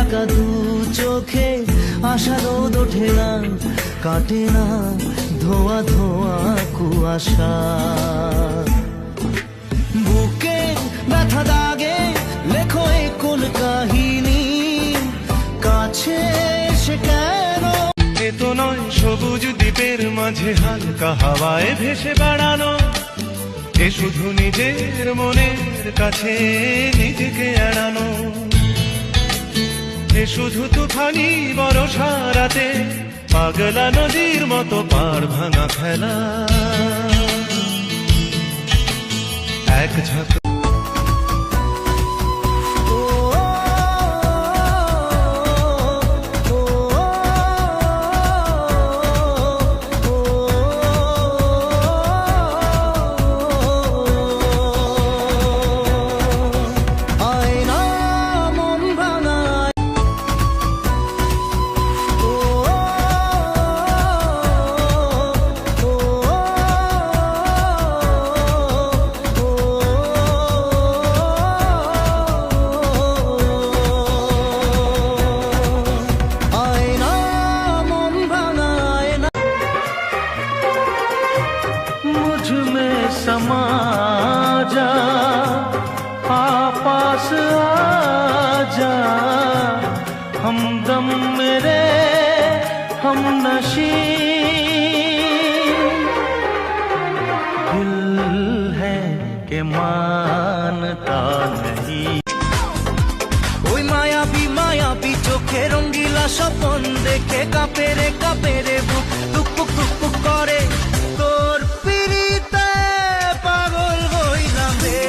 ঢাকা দু চোখে আশা রোদ ওঠে না, কাটে না ধোয়া ধোয়া কুয়াশা। বুকে ব্যথা দাগে লেখো এ কোন কাহিনী, কাছে এসে কেন এ তো নয় সবুজ দ্বীপের মাঝে হালকা হাওয়ায় ভেসে বেড়ানো, এ শুধু নিজের মনের কাছে নিজেকে এড়ানো, এ শুধু তুফানি বরষা রাতে পাগলা নদীর মতো পাড় ভাঙা খেলা। এক ঝাঁক समा जा, पास आजा, हमदम मेरे हम नशी, दिल है के मानता नहीं। ওই মায়াবী চোখে রঙ্গিলা স্বপন দেখে কাঁপে রে বুক টুকপুক টুকপুক করে, তোর পিরিতে পাগল হইলাম রে,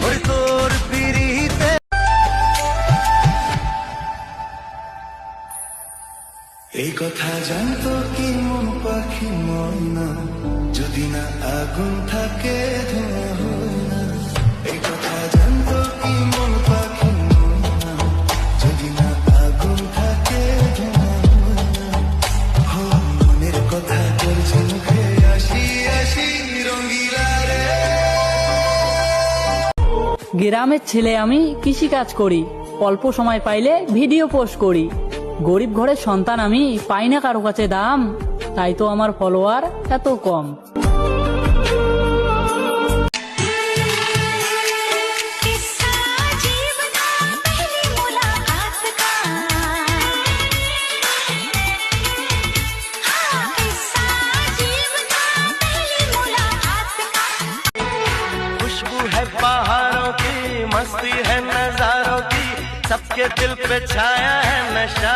ওই তোর পিরিতে। এই কথা জানতো কি মন পাখি ময়না, যদি না আগুন থাকে ধোঁয়া হয় না। এই কথা জানতো কি মন পাখি ময়না, যদি না আগুন থাকে ধোঁয়া হয় না। হো মনের কথা করছে মুখে আসি আসি রঙ্গিলা রে। গ্রামের ছেলে আমি কৃষি কাজ করি, অল্প সময় পাইলে ভিডিও পোস্ট করি। গরিব ঘরের সন্তান আমি, পাই না কারো কাছে দাম, তাই তো আমার ফলোয়ার এত কম। खुशबू है बहारों की, मस्ती है नजारों की, सबके दिल पे छाया है नशा।